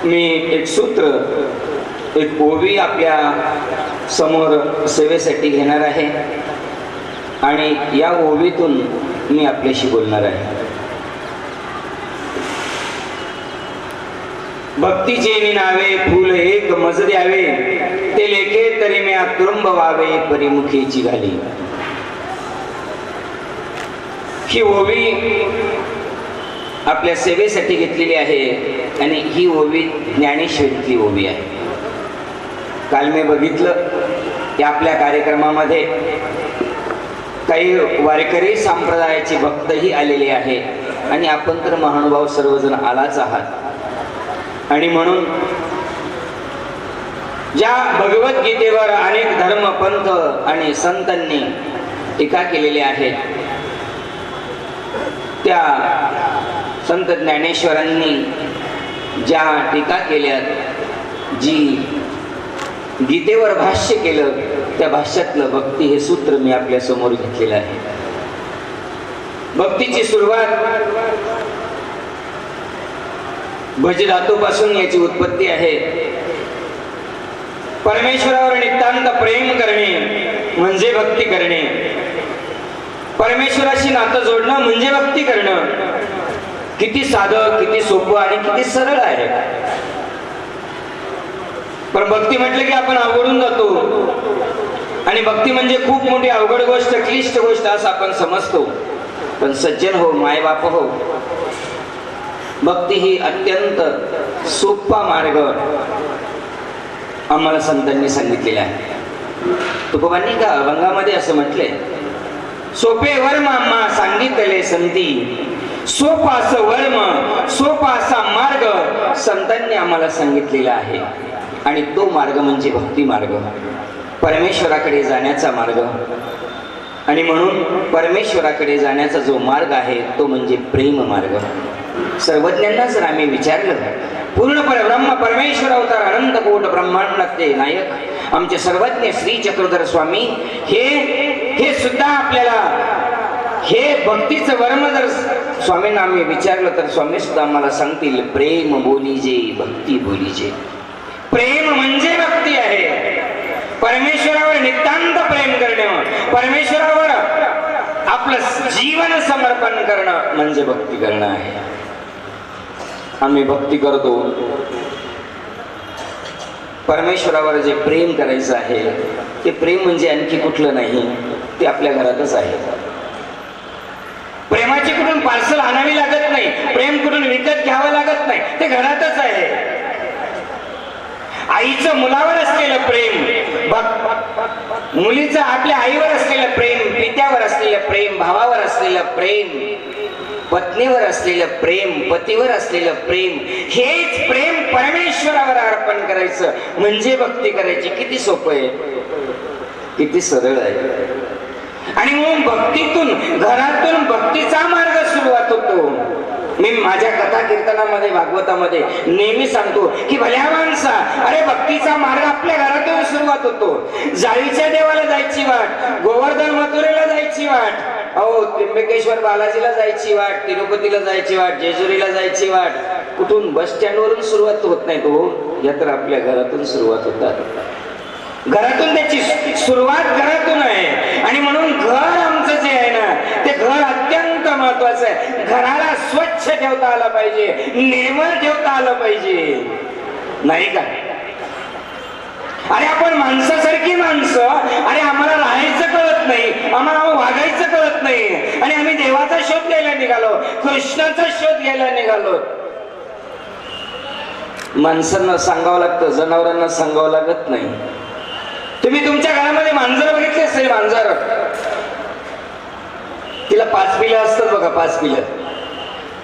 मी एक सूत्र, एक ओवी आपल्या समोर सेवेसाठी घेणार आहे आणि या ओवीतून मी आपल्याशी बोलणार आहे. भक्तीचे नावे फूल एक मज द्यावे, ते लेखे तरी मी तुरुंब व्हावे परिमुखीची घाली. ही ओवी आपल्या सेवेसाठी घेतलेली आहे आणि ही ओवी ज्ञानेश्वरीतली ओवी आहे. काल मी बघितलं की आपल्या कार्यक्रमामध्ये काही वारकरी संप्रदायाचे भक्तही आलेले आहे आणि आपण तर महानुभाव सर्वजण आलाच आहात. आणि म्हणून ज्या भगवद्गीतेवर अनेक धर्म पंथ आणि संतांनी टीका केलेली आहेत, त्या संत ज्ञानेश्वरांनी ज्या टीका केल्या, जी गीतेवर भाष्य केलं, त्या भाष्यातलं भक्ती हे सूत्र मी आपल्या समोर घेतलेलं आहे. भक्तीची सुरुवात भज धातूपासून याची उत्पत्ती आहे. परमेश्वरावर नितांत प्रेम करणे म्हणजे भक्ती करणे. परमेश्वराशी नातं जोडणं म्हणजे भक्ती करणं. किती साधं, किती सोपं आणि किती सरळ आहे. पण भक्ती म्हटलं की आपण अवघडून जातो आणि भक्ती म्हणजे खूप मोठी अवघड गोष्ट, क्लिष्ट गोष्ट असं आपण समजतो. पण सज्जन हो, मायबाप हो, भक्ती ही अत्यंत सोपा मार्ग आम्हाला संतांनी सांगितलेला आहे. तुकोबांनी का अभंगामध्ये असं म्हटलंय, सोपे वर्म आम्हा सांगितले संती, सोपास वर्म सोपासा मार्ग संतांनी आम्हाला सांगितलेला आहे. आणि तो मार्ग म्हणजे भक्ती मार्ग, परमेश्वराकडे जाण्याचा मार्ग. आणि म्हणून परमेश्वराकडे जाण्याचा जो मार्ग आहे तो म्हणजे प्रेम मार्ग. सर्वज्ञांना जर आम्ही विचारलं, पूर्ण परब्रह्म परमेश्वर अवतार अनंत कोट ब्रह्मांडाचे नायक आमचे सर्वज्ञ श्री चक्रधर स्वामी हे सुद्धा आपल्याला हे भक्तीचं वर्म जर स्वामींना आम्ही विचारलं तर स्वामी सुद्धा आम्हाला सांगतील, प्रेम बोलीजे भक्ती बोलीजे. प्रेम म्हणजे भक्ती आहे. परमेश्वरावर नितांत प्रेम करणं, परमेश्वरावर आपलं जीवन समर्पण करणं म्हणजे भक्ती करणं आहे. आम्ही भक्ती करतो, परमेश्वरावर जे प्रेम करायचं आहे ते प्रेम म्हणजे आणखी कुठलं नाही, ते आपल्या घरातच आहे. प्रेमाची कुठून पार्सल आणावी लागत नाही, प्रेम कुठून विकत घ्यावं लागत नाही, ते घरातच आहे. आईचं मुलावर असलेलं प्रेम, मुलीचं आपल्या आईवर असलेलं प्रेम, पित्यावर असलेलं प्रेम, भावावर असलेलं प्रेम, पत्नीवर असलेलं प्रेम, पतीवर असलेलं प्रेम, हेच प्रेम परमेश्वरावर अर्पण करायचं म्हणजे भक्ती करायची. किती सोपं आहे, किती सरळ आहे. आणि म्हणून भक्तीतून, घरातून भक्तीचा मार्ग सुरुवात होतो. मी माझ्या कथा कीर्तनामध्ये, भागवतामध्ये नेहमी सांगतो की भल्या माणसा, अरे भक्तीचा मार्ग आपल्या घरातून सुरुवात होतो. जाळीच्या देवाला जायची वाट, गोवर्धन मथुरेला जायची वाट, अहो त्र्यंबकेश्वर बालाजीला जायची वाट, तिरुपतीला जायची वाट, जेजुरीला जायची वाट, कुठून बस स्टँड वरून सुरुवात होत नाही तो, या तर आपल्या घरातून सुरुवात होतात. घरातून त्याची सुरुवात घरातून आहे. आणि म्हणून घर आमचं जे आहे ना, ते घर अत्यंत महत्वाचं आहे. घराला स्वच्छ ठेवता आलं पाहिजे, निर्मळ ठेवता आलं पाहिजे, नाही का? अरे आपण माणसासारखी माणसं, अरे आम्हाला राहायचं कळत नाही, आम्हाला वागायचं कळत नाही आणि आम्ही देवाचा शोध घ्यायला निघालो, कृष्णाचा शोध घ्यायला निघालो. माणसांना सांगावं लागतं, जनावरांना सांगावं लागत नाही. तुम्ही तुमच्या घरामध्ये मांजर बघितले असेल, मांजर, तिला 5 पिलं असतात बघा, 5 पिलं,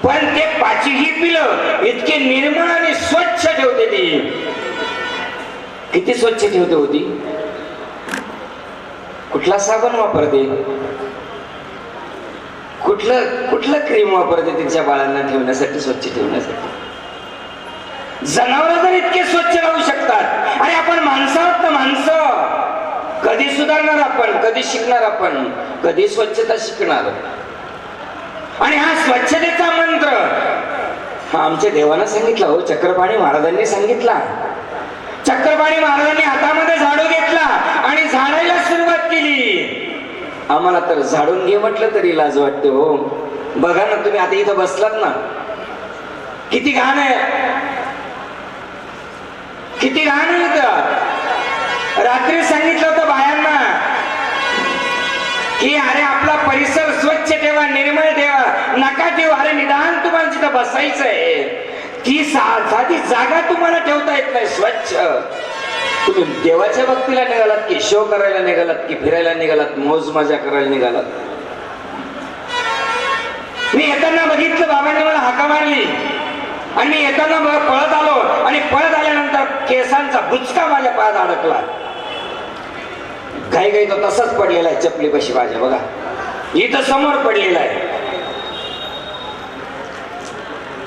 पण ते 5ही पिलं इतके निर्मळ आणि स्वच्छ ठेवते. ती किती स्वच्छ ठेवते होती, कुठला साबण वापरते, कुठलं क्रीम वापरते तिच्या बाळांना ठेवण्यासाठी, स्वच्छ ठेवण्यासाठी. जनावर तर इतके स्वच्छ राहू शकतात. अरे आपण माणसं आहोत ना, माणसं. कधी सुधारणार आपण, कधी शिकणार आपण, कधी स्वच्छता शिकणार. आणि हा स्वच्छतेचा मंत्र हा आमच्या देवानं सांगितलं हो, चक्रपाणी महाराजांनी सांगितला. चक्रपाणी महाराजांनी हातामध्ये झाडू घेतला आणि झाडायला सुरुवात केली. आम्हाला तर झाडून घे म्हटलं तरी लाज वाटते हो. बघा ना तुम्ही आता इथं बसलात ना, किती घाण आहे, किती घाण आहे इथं. रात्री सांगितलं होतं बायांना की अरे आपला परिसर स्वच्छ ठेवा, निर्मळ ठेवा, नका ठेवा. अरे निदान तुम्हाला जिथं बसायचं आहे ती साधी जागा तुम्हाला ठेवता येत नाही स्वच्छ. तुम्ही देवाच्या भक्तीला निघालात की शो करायला निघालात की फिरायला निघालात, मौज मजा करायला निघालात. मी येताना बघितलं बाबांनी मला हाका मारली आणि मी येताना पळत आलो आणि पळत आल्यानंतर केसांचा बुचका माझ्या पायात अडकला. घाई घाई तो तसाच पडलेला आहे चपलीपाशी माझ्या, बघा इथं समोर पडलेला आहे.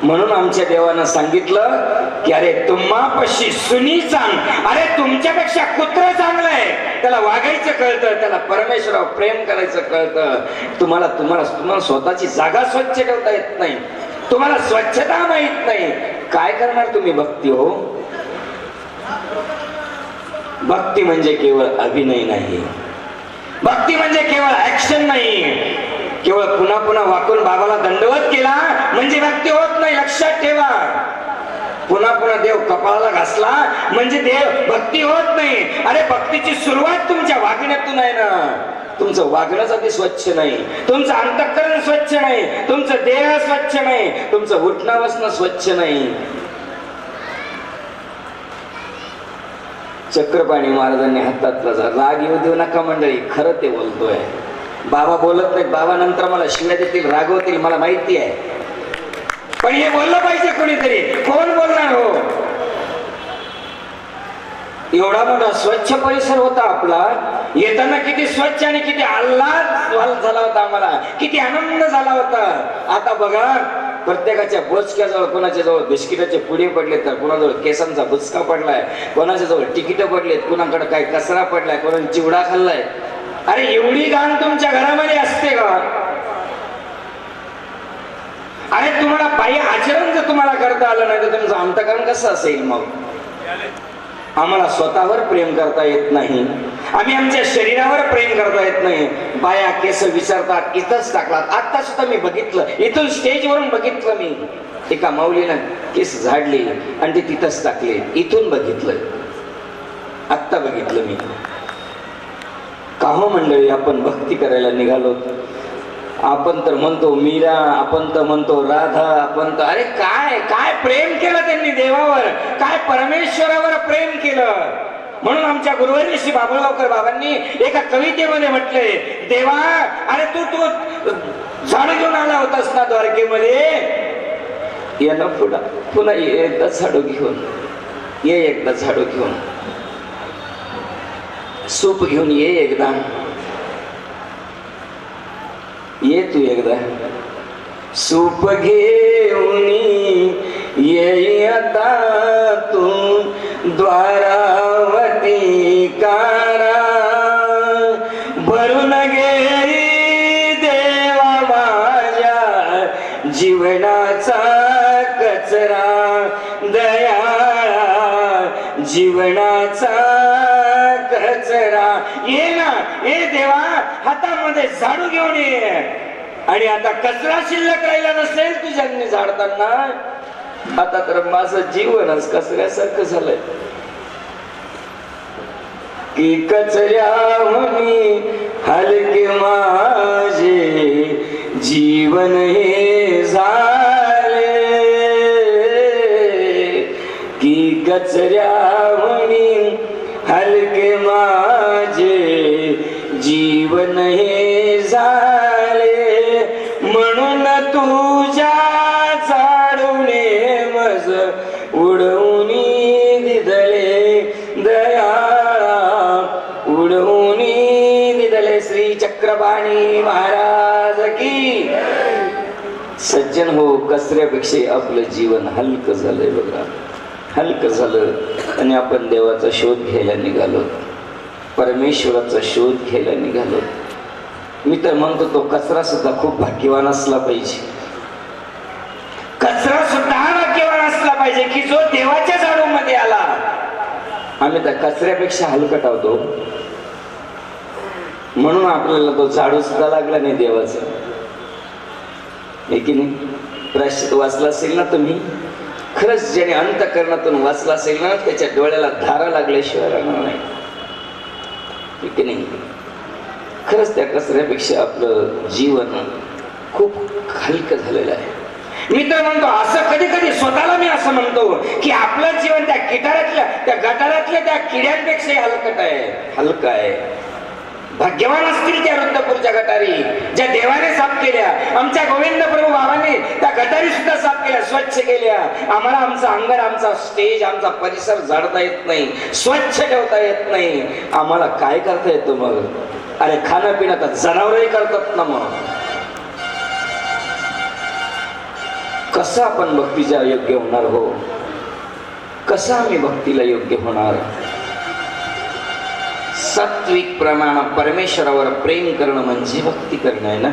म्हणून आमच्या देवानं सांगितलं की अरे तुम्हापाशी सुनी चांग, अरे तुमच्यापेक्षा कुत्र चांगलं आहे. त्याला वागायचं कळतं, त्याला परमेश्वरावर प्रेम करायचं कळतं. तुम्हाला तुम्हाला तुम्हाला स्वतःची जागा स्वच्छ ठेवता येत नाही, तुम्हाला स्वच्छता माहित नाही. काय करणार तुम्ही भक्ती हो? भक्ती म्हणजे केवळ अभिनय नाही, भक्ती म्हणजे केवळ ऍक्शन नाही. केवळ पुन्हा पुन्हा वाकून बाबाला दंडवत केला म्हणजे भक्ती होत नाही, लक्षात ठेवा. पुन्हा पुन्हा देव कपाळाला घासला म्हणजे देव भक्ती होत नाही. अरे भक्तीची सुरुवात तुमच्या वागण्यातून आहे ना. तुमचं वागणंच आधी स्वच्छ नाही, तुमचं अंतःकरण स्वच्छ नाही, तुमचं देह स्वच्छ नाही, तुमचं उठणं बसणं स्वच्छ नाही. चक्रपाणी महाराजांनी हातातला राग येऊ देऊ नका मंडळी, खरं ते बोलतोय. बाबा बोलत नाहीत, बाबा नंतर मला शिव्या देतील, रागवतील, मला माहिती आहे. पण हे बोललं पाहिजे कोणीतरी. कोण बोलणार हो? एवढा मोठा स्वच्छ परिसर होता आपला, येताना किती स्वच्छ आणि किती आल्हाद झाला होता, आम्हाला किती आनंद झाला होता. आता बघा प्रत्येकाच्या बोचक्याजवळ, कोणाच्या जवळ बिस्किटाचे पुडे पडले तर कोणाजवळ केसांचा बुचका पडलाय, कोणाच्या जवळ तिकीट पडलेत, कुणाकडे काय कचरा पडलाय, कोणाने चिवडा खाल्लाय. अरे एवढी घाण तुमच्या घरामध्ये असते का? अरे तुम्हाला बाह्य आचरण जर तुम्हाला करता आलं नाही तर तुमचं अंतःकरण कसं असेल? मग आम्हाला स्वतःवर प्रेम करता येत नाही, आम्ही आमच्या शरीरावर प्रेम करता येत नाही. बाया केस विचारतात, इथंच टाकलात. आता सुद्धा मी बघितलं, इथून स्टेजवरून बघितलं मी, एका माऊलीनं केस झाडली आणि ते तिथंच टाकले. इथून बघितलं, आत्ता बघितलं मी. का हो मंडळी, आपण भक्ती करायला निघालो. आपण तर म्हणतो मीरा, आपण तर म्हणतो राधा, आपण तर अरे काय काय प्रेम केलं त्यांनी देवावर, काय परमेश्वरावर प्रेम केलं. म्हणून आमच्या गुरुवर्य श्री बाबुळगावकर बाबांनी एका कवितेमध्ये म्हटलंय, देवा अरे तू झाड घेऊन आला होतास ना द्वारकेमध्ये, ये ना पुन्हा एकदा झाडू घेऊन ये, एकदा झाडू घेऊन, सूप घेऊन ये, एकदा ये, तू एकदा सूप घेऊन ये आता तू द्वारावती कारा, भरून घे देवा माझ्या जीवनाचा कचरा, दयाळा जीवनाचा कचरा. ये ना, ये देवा, हातामध्ये झाडू घेऊन ये. आणि आता कचरा शिल्लक राहिला नसेल तुझ्यांनी झाडताना, आता तर माझं जीवनच कचऱ्यासारखं झालंय. की कचऱ्याहूनी हलके माझे जीवन हे झाले, की कचऱ्याहूनी हलके माझे जीवन हे झाले. म्हणून तुझ्या झाडूने मज उडवून दिदले, दयाळा उडवून दिदले. श्री चक्रपाणी महाराज की. सज्जन हो, कचऱ्यापेक्षा आपलं जीवन हलकं झालंय बघा, हलकं झालं. आणि आपण देवाचा शोध घ्यायला निघालो, परमेश्वराचा शोध घ्यायला निघालो. मी तर म्हणतो तो कचरा सुद्धा खूप भाग्यवान असला पाहिजे. कचरा सुद्धा आम्ही त्या कचऱ्यापेक्षा हलकट होतो, म्हणून आपल्याला तो झाडू सुद्धा लागला नाही देवाचा. की नाही? प्रायश्चित वाचला असेल ना तुम्ही, खरंच ज्याने अंतःकरणातून वाचला असेल ना, त्याच्या डोळ्याला धारा लागल्याशिवाय राहणार नाही. की नाही? खरंच त्या कचऱ्यापेक्षा आपलं जीवन खूप हलकं झालेलं आहे. मी तर म्हणतो, असं कधी कधी स्वतःला मी असं म्हणतो की आपलं जीवन त्या किटारातल्या, त्या गटारातल्या त्या किड्यांपेक्षा हलकं आहे. भाग्यवान असतील त्या वृद्धपूरच्या गटारी, ज्या देवाने साफ केल्या. आमच्या गोविंद प्रभू बाबांनी त्या गटारी सुद्धा साफ केल्या, स्वच्छ केल्या. आम्हाला आमचं अंगण, आमचा स्टेज, आमचा परिसर झाडता येत नाही, स्वच्छ ठेवता येत नाही. आम्हाला काय करता येतं मग? अरे खाणं पिणं तर जनावरही करतात ना. मग कसं आपण भक्तीच्या योग्य होणार हो? कसं आम्ही भक्तीला योग्य होणार? सात्विक प्रमाण परमेश्वरावर प्रेम करणं म्हणजे भक्ती करणं आहे ना.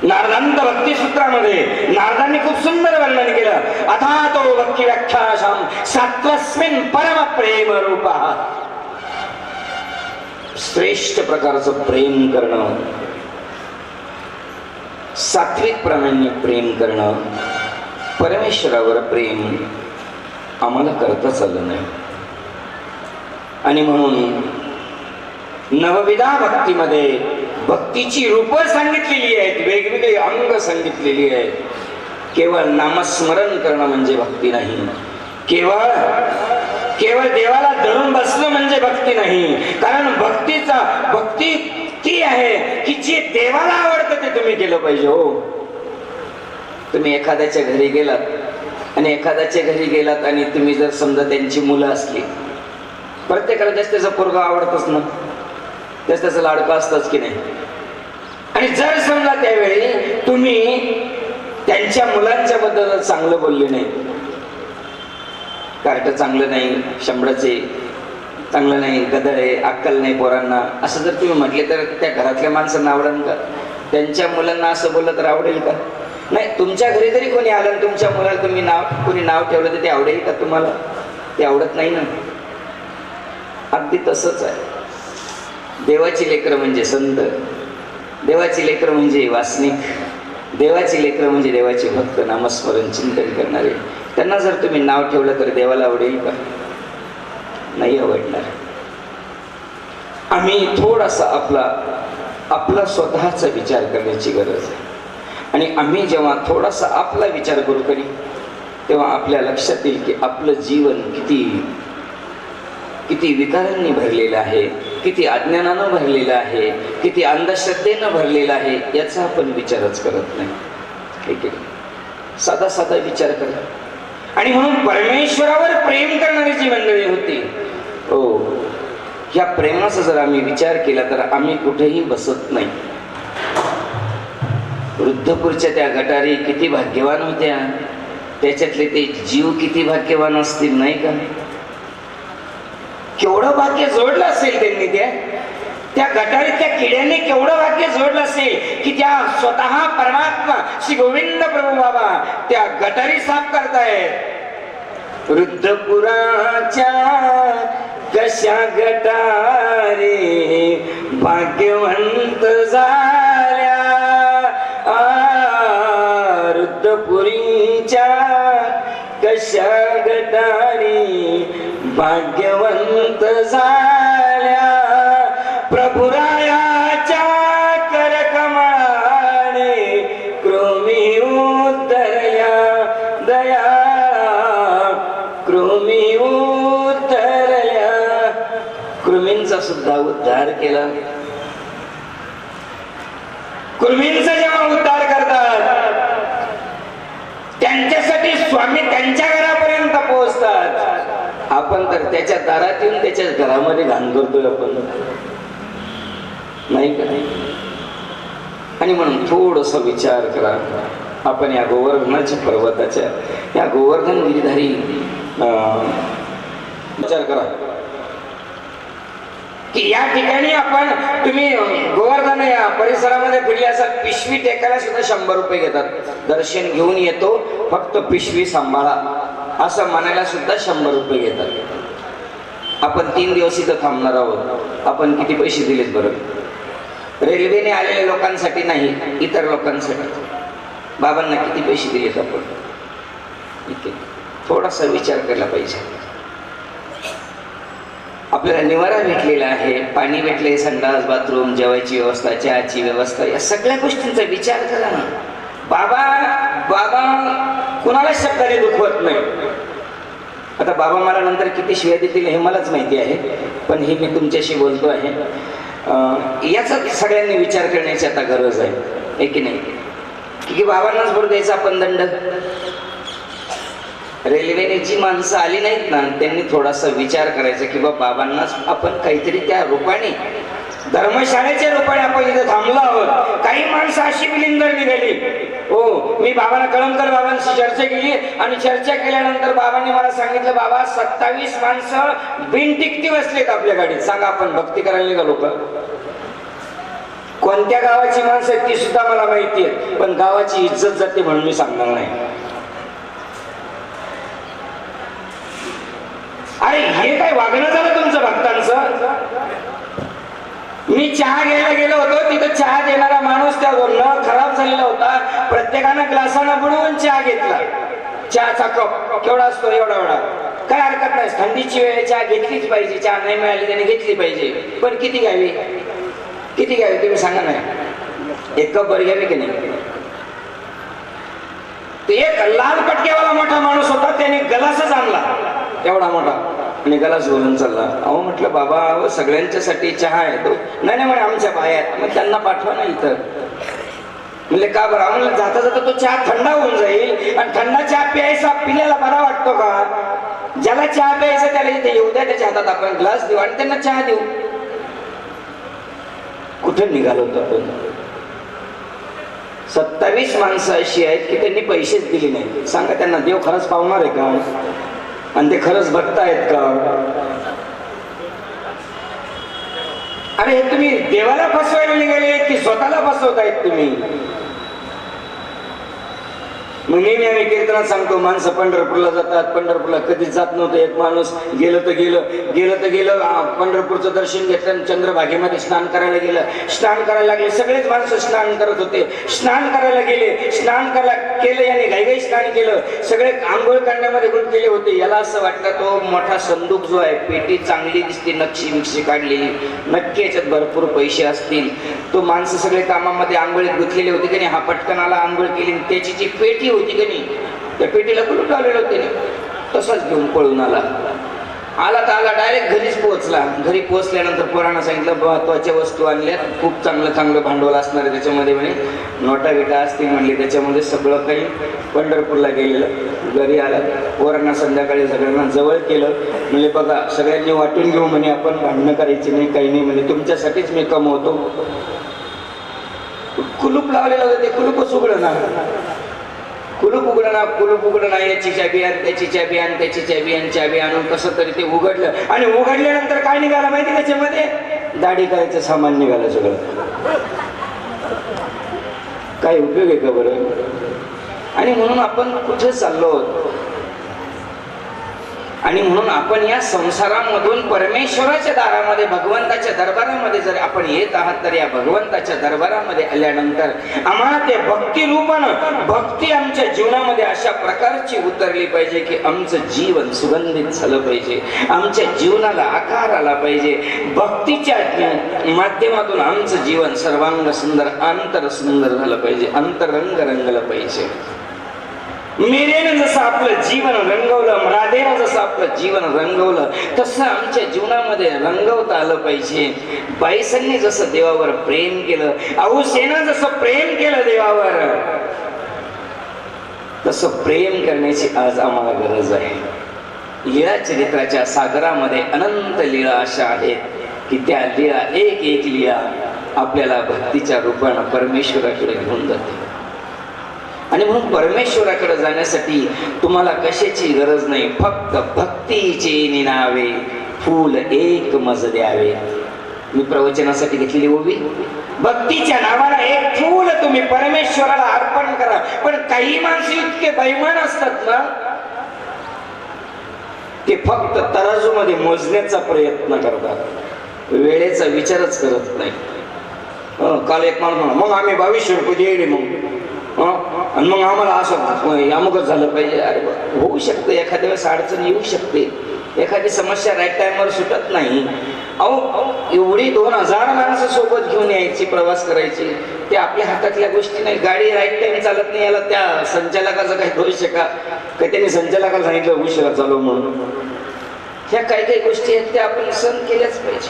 नारदांत भक्ती सूत्रामध्ये नारदांनी खूप सुंदर वर्णन केलं. अथा तो भक्ती व्याख्याशाम सात्वस्मिन परम प्रेम रूपा. श्रेष्ठ प्रकारचं प्रेम करणं, सात्विक प्रमाणे प्रेम करणं, परमेश्वरावर प्रेम आम्हाला करताच आलं नाही. आणि म्हणून नवविधा भक्तीमध्ये भक्तीची रूपं सांगितलेली आहेत, वेगवेगळी अंग सांगितलेली आहेत. केवळ नामस्मरण करणं म्हणजे भक्ती नाही, केवळ देवाला धरून बसणं म्हणजे भक्ती नाही. कारण भक्ती ती आहे की जे देवाला आवडतं ते तुम्ही केलं पाहिजे हो. तुम्ही एखाद्याच्या घरी गेलात आणि तुम्ही जर समजा त्यांची मुलं असली, प्रत्येकाला त्याचं पोरगं आवडतच ना, त्याचं लाडकं असतंच की नाही. आणि जर समजा त्यावेळी तुम्ही त्यांच्या मुलांच्या बद्दल चांगलं बोलले नाही, कार्ट चांगलं नाही, शंभराचे चांगलं नाही, गदळ आहे, अक्कल नाही पोरांना, असं जर तुम्ही म्हटले तर त्या घरातल्या माणसांना आवडेल का? त्यांच्या मुलांना असं बोललं तर आवडेल का? नाही. तुमच्या घरी जरी कोणी आलं, तुमच्या मुलाला तुम्ही कोणी नाव ठेवलं तर ते आवडेल का तुम्हाला? ते आवडत नाही ना. अगदी तसंच आहे. देवाची लेकरं म्हणजे संत, देवाची लेकरं म्हणजे वासनिक, देवाची लेकरं म्हणजे देवाचे भक्त, नामस्मरण चिंतन करणारे. त्यांना जर तुम्ही नाव ठेवलं तर देवाला आवडेल का? नाही आवडणार. आम्ही थोडासा आपला स्वतःचा विचार करण्याची गरज आहे. आणि आम्ही जेव्हा थोडासा आपला विचार करू करी, तेव्हा आपल्या लक्षात येईल की आपलं जीवन किती विकारांनी भरलेलं आहे, किती अज्ञानानं भरलेलं आहे, किती अंधश्रद्धेनं भरलेलं आहे. याचा आपण विचारच करत नाही. ठीक आहे, साधा विचार करा. आणि म्हणून परमेश्वरावर प्रेम करणारी जी मंडळी होती, हो, ह्या प्रेमाचा जर आम्ही विचार केला तर आम्ही कुठेही बसत नाही. वृद्धपूरच्या त्या गटारी किती भाग्यवान होत्या, त्याच्यातले ते जीव किती भाग्यवान असतील नाही का? केवढं भाग्य जोडलं असेल त्यांनी, त्या गटारीत त्या किड्यांनी केवढं भाग्य जोडलं असेल की त्या स्वतः परमात्मा श्री गोविंद प्रभू बाबा त्या गटारी साफ करतायत. वृद्धपुराच्या कशा गटारी भाग्यवंत झाल्या, वृद्धपुरीच्या कशा गटारी भाग्यवंत झाल्या. प्रभुरायाच्या करकमळाने कृमी उद्धरल्या दया, कृमी उद्धरल्या. कृमींचा सुद्धा उद्धार केला. कृमींचा जेव्हा उद्धार करतात, त्यांच्यासाठी स्वामी त्यांच्या घरापर्यंत पोहोचतात. आपण तर त्याच्या दारात येऊन त्याच्या घरामध्ये घाण करतोय आपण, नाही का? आणि म्हणून थोडस विचार करा. आपण या गोवर्धनाच्या पर्वताच्या, या गोवर्धन गिरीधारी विचार करा की या ठिकाणी तुम्ही गोवर्धन या परिसरामध्ये फिरले असाल, पिशवी टेकायला सुद्धा 100 रुपये घेतात. दर्शन घेऊन येतो, फक्त पिशवी सांभाळा असं म्हणायला सुद्धा 100 रुपये घेतात. आपण 3 दिवस इथं थांबणार आहोत. आपण किती पैसे दिलेत बरं? रेल्वेने आलेल्या लोकांसाठी नाही, इतर लोकांसाठी. बाबांना किती पैसे दिलेत आपण? थोडासा विचार केला पाहिजे. आपल्याला निवारा भेटलेला आहे, पाणी भेटले, संडास, बाथरूम, जेवायची व्यवस्था, चहाची व्यवस्था, या सगळ्या गोष्टींचा विचार करा ना. बाबा बाबा कुणाला शब्दाने दुखवत नाही. आता बाबा मला नंतर किती शिव्या देतील हे मलाच माहिती आहे, पण हे मी तुमच्याशी बोलतो आहे. याचा सगळ्यांनी विचार करण्याची आता गरज आहे की नाही? की बाबांनाच बरं द्यायचा आपण दंड. रेल्वेने जी माणसं आली नाहीत ना, त्यांनी थोडासा विचार करायचा की बाबांनाच आपण काहीतरी त्या रूपाने, धर्मशाळेच्या रूपाने आपण इथे थांबलो आहोत. काही माणसं अशी बिलिंदर निघाली. हो, मी बाबांना कळमकर बाबांशी चर्चा केली आणि चर्चा केल्यानंतर बाबांनी मला सांगितलं, बाबा 27 माणसं बिनटिकटी बसलेत आपल्या गाडीत. सांगा, आपण भक्ती करायला निघालो का? कोणत्या गावाची माणसं आहेत ती सुद्धा मला माहिती आहे, पण गावाची इज्जत जाते म्हणून मी सांगणार नाही. अरे हे काय वागणं झालं तुमचं भक्तांचं? मी चहा घ्यायला गेलो होतो, तिथं चहा देणारा माणूस त्या न खराब झालेला होता. प्रत्येकानं ग्लासानं बुडवून चहा घेतला. चहाचा कप केवढा असतो? एवढा एवढा. काय हरकत नाही, थंडीची वेळ चहा घेतलीच पाहिजे. चहा नाही मिळाली त्याने घेतली पाहिजे, पण किती घ्यावी? किती घ्यावी तुम्ही सांगा ना. 1 कप भर घ्यावी की नाही? ते एक लाल पटक्यावाला मोठा माणूस होता, त्याने गलासच आणला एवढा मोठा आणि गलास बोलून चालला. अहो म्हटलं, बाबा सगळ्यांच्यासाठी चहा आहे तो. नाही म्हणे, आमच्या बाया. मग त्यांना पाठवा ना इथं. म्हणजे का बरं? म्हणलं, जाता जाता तो चहा थंडा होऊन जाईल आणि थंडा चहा प्यायचा पिल्याला बरा वाटतो का? ज्याला चहा प्यायचा त्याला इथे येऊ द्या, त्याच्या हातात आपण ग्लास देऊ आणि त्यांना चहा देऊ. कुठे निघालो होतो आपण? 27 माणसं अशी आहेत की त्यांनी पैसेच दिले नाही. सांगा, त्यांना देव खरंच पावणार आहे का? आणि ते खरंच बघतायत का? अरे हे तुम्ही देवाला फसवायला निघाले की स्वतःला फसवतायत तुम्ही? मग नेहमी आम्ही कीर्तनात सांगतो, माणसं पंढरपूरला जातात. पंढरपूरला कधीच जात नव्हतं. एक माणूस गेलं तर गेलं पंढरपूरचं दर्शन घेतलं, चंद्रभागेमध्ये स्नान करायला गेलं. स्नान करायला लागले, सगळेच माणसं स्नान करत होते. स्नान करायला गेले, स्नान करायला केलं, याने घाईघाई स्नान केलं. सगळे आंघोळ करण्यामध्ये गुंतलेले होते. याला असं वाटलं, तो मोठा संदूक जो आहे, पेटी चांगली दिसते, नक्षी बिक्षी काढलेली, नक्की याच्यात भरपूर पैसे असतील. तो माणसं सगळे कामामध्ये आंघोळीत गुंतलेले होते की नाही. हा पटकन आला, आंघोळ केली, त्याची जी पेटी होती की नाही, त्या पेटीला कुलूप लावलेलं होते. तसाच घेऊन पळून आला तर आला डायरेक्ट घरीच पोहोचला. घरी पोहोचल्यानंतर पोरांना सांगितलं, महत्वाच्या वस्तू आणल्यात, खूप चांगलं भांडवल असणार आहे त्याच्यामध्ये. म्हणे नोटा बिटा असतील म्हणले त्याच्यामध्ये. सगळं काही पंढरपूरला गेलेलं. घरी आला, पोरांना संध्याकाळी सगळ्यांना जवळ केलं. म्हणजे बघा, सगळ्यांनी वाटून घेऊ म्हणे, आपण भांडणं करायची नाही, काही नाही म्हणे, तुमच्यासाठीच मी कमवतो. कुलूप लावलेलं होतं, ते कुलूपच उघडं ना. कुलूप उघडणं, याची चाबी आण, त्याची चाबी आण, त्याची चाबी आण, चाबी आणून कसं तरी ते उघडलं. आणि उघडल्यानंतर काय निघालं माहिती? त्याच्यामध्ये दाढी करायचं सामान निघालं सगळं. काय उपयोग आहे का बरं? आणि म्हणून आपण कुठे चाललो? आणि म्हणून आपण या संसारामधून परमेश्वराच्या दारामध्ये, भगवंताच्या दरबारामध्ये जर आपण येत आहात, तर या भगवंताच्या दरबारामध्ये आल्यानंतर आम्हाला ते भक्ती रूपानं, भक्ती आमच्या जीवनामध्ये अशा प्रकारची उतरली पाहिजे की आमचं जीवन सुगंधित झालं पाहिजे, आमच्या जीवनाला आकार आला पाहिजे. भक्तीच्या माध्यमातून आमचं जीवन सर्वांग सुंदर, अंतर सुंदर झालं पाहिजे, अंतरंग रंगलं पाहिजे. मीरेनं जसं आपलं जीवन रंगवलं, राधेनं जसं आपलं जीवन रंगवलं, तसं आमच्या जीवनामध्ये रंगवता आलं पाहिजे. बाईसांनी जसं देवावर प्रेम केलं, आऊसेनं जसं प्रेम केलं देवावर, तसं प्रेम करण्याची आज आम्हाला गरज आहे. लीळा चरित्राच्या सागरामध्ये अनंत लीळा अशा आहेत की त्या लीळा, एक एक लीळा आपल्याला भक्तीच्या रूपानं परमेश्वराकडे घेऊन जाते. आणि म्हणून परमेश्वराकडे जाण्यासाठी तुम्हाला कशाची गरज नाही, फक्त भक्तीचे निनावे फूल एक मज द्यावे. मी प्रवचनासाठी घेतलेली ओवी, भक्तीच्या नावानं एक फूल तुम्ही परमेश्वराला अर्पण करा. पण काही माणसं इतके बैमान असतात ना, ते फक्त तराजूमध्ये मोजण्याचा प्रयत्न करतात, वेळेचा विचारच करत नाही. काल एक माणूस म्हणा, मग आम्ही 2200 रुपये दिले मग आणि मग आम्हाला असं अमुकच झालं पाहिजे. अरे होऊ शकतं, एखाद्या वेळेस अडचण येऊ शकते, एखादी समस्या राईट टाइमवर सुटत नाही. अहो एवढी 2000 माणसं सोबत घेऊन यायची, प्रवास करायची, ते आपल्या हातातल्या गोष्टी नाही. गाडी राईट टाइम चालत नाही, याला त्या संचालकाचा काही दोष आहे का? त्यांनी संचालकाला सांगितलं उशिरा चालव म्हणून. ह्या काही काही गोष्टी आहेत त्या आपण सहन केल्याच पाहिजे.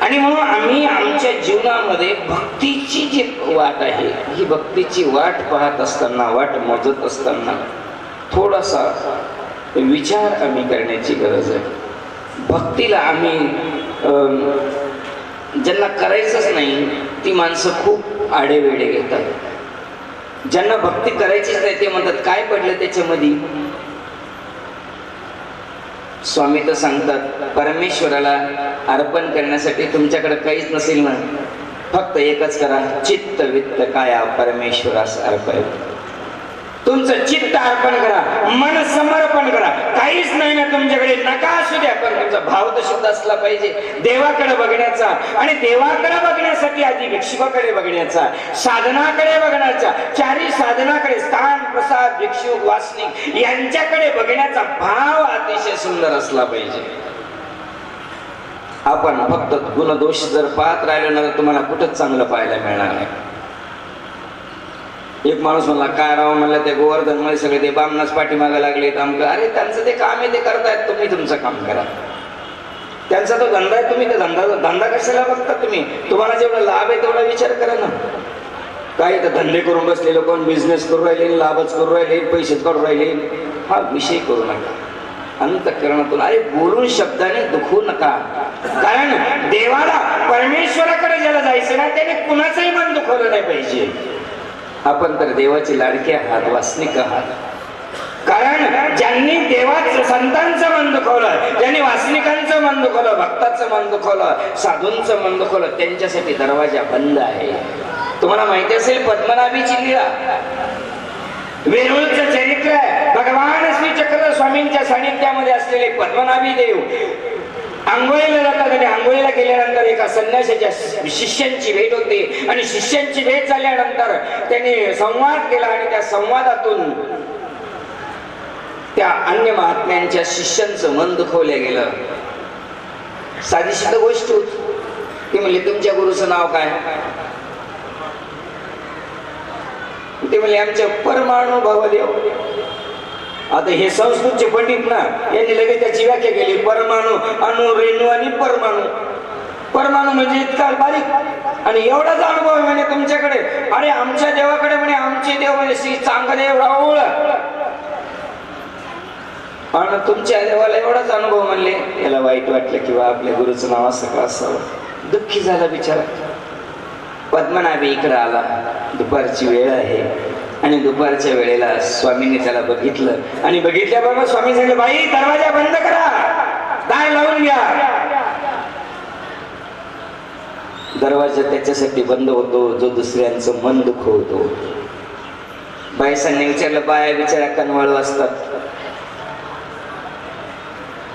आणि म्हणून आम्ही आमच्या जीवनामध्ये भक्तीची जी वाट आहे, ही भक्तीची वाट पाहत असताना, वाट मोजत असताना थोडासा विचार आम्ही करण्याची गरज आहे. भक्तीला आम्ही ज्यांना करायचंच नाही ती माणसं खूप आडेवेडे घेतात. ज्यांना भक्ती करायचीच नाही ते म्हणतात काय पडलं त्याच्यामध्ये. स्वामी तर सांगतात परमेश्वराला अर्पण करण्यासाठी तुमच्याकडे काहीच नसेल ना, फक्त एकच करा, चित्त वित्त काया परमेश्वरास अर्पण. तुमचं चित्त अर्पण करा, मन समर्पण करा. काहीच नाही ना तुमच्याकडे, नका असू द्या, पण तुमचा भाव तर शुद्ध असला पाहिजे देवाकडे बघण्याचा. आणि देवाकडे बघण्यासाठी आधी भिक्षुकाकडे बघण्याचा, साधनाकडे बघण्याचा, चारी साधनाकडे, स्थान प्रसाद भिक्षुक वासनिक यांच्याकडे बघण्याचा भाव अतिशय सुंदर असला पाहिजे. आपण फक्त गुणदोष जर पाहत राहिलो ना तर तुम्हाला कुठंच चांगलं पाहायला मिळणार नाही. एक माणूस म्हणला काय राव, म्हणलं ते गोवर्धन मध्ये सगळे ते बामणास पाठीमागे लागले. अरे त्यांचं ते काम आहे, ते करतायत, तुम्ही तुमचं काम करा. त्यांचा तो धंदा आहे, तुम्ही ते धंदा कशाला बघता? तुम्हाला जेवढा लाभ आहे तेवढा विचार करा ना. काही तर धंदे करून बसलेले, कोण बिझनेस करू राहिले, लाभच करू राहिले, पैसेच करू राहिले, हा विषय करू नका. अंतःकरणातून अरे बोलून शब्दाने दुखवू नका. कारण देवाला परमेश्वराकडे ज्याला जायचं ना त्याने कुणाचंही मन दुखवलं नाही पाहिजे. आपण तर देवाचे लाडके आहात, वासनिक आहात. कारण ज्यांनी देवाचं, संतांचं मन दुखवलं, ज्यांनी वासनिकांचं मन दुखवलं, भक्ताचं मन दुखवलं, साधूंचं मन दुखवलं, त्यांच्यासाठी दरवाजा बंद आहे. तुम्हाला माहिती असेल पद्मनाभीची लीला, वेरूळचं चरित्र आहे. भगवान श्री चक्र स्वामींच्या सानिध्यामध्ये असलेले पद्मनाभी देव आंघोळीला जातात आणि आंघोळीला गेल्यानंतर एका संन्यासाच्या शिष्यांची भेट होते आणि शिष्यांची भेट झाल्यानंतर त्यांनी संवाद केला आणि त्या संवादातून त्या अन्य महात्म्यांच्या शिष्यांचं मन दुखवलं गेलं. साधीशी गोष्ट होती. ते म्हणले तुमच्या गुरुचं नाव काय? ते म्हणले आमच्या परमाणु भावदेव. आता हे संस्कृतचे पंडित ना, यांनी लगेच त्याची व्याख्या केली, परमाणु, अणु, रेणू आणि परमाणु. परमाणु म्हणजे इतका बारीक आणि एवढाच अनुभव आहे म्हणे तुमच्याकडे. अरे आमच्या देवाकडे म्हणे आमचे देव म्हणजे श्री चांगदेव राऊळ आणि तुमच्या देवाला एवढाच अनुभव म्हणले. याला वाईट वाटलं किंवा आपल्या गुरुचं नाव असं का असावं, दुःखी झाला बिचारा. पद्मनाभी इकडे आला, दुपारची वेळ आहे आणि दुपारच्या वेळेला स्वामींनी त्याला बघितलं आणि बघितल्याबरोबर स्वामी सांगितलं बाई दरवाजा बंद करा, दार लावून घ्या. दरवाजा त्याच्यासाठी बंद होतो जो दुसऱ्यांचं मन दुखवतो. बाईसांनी विचारलं, बाया बिचारा कनवाळू असतात.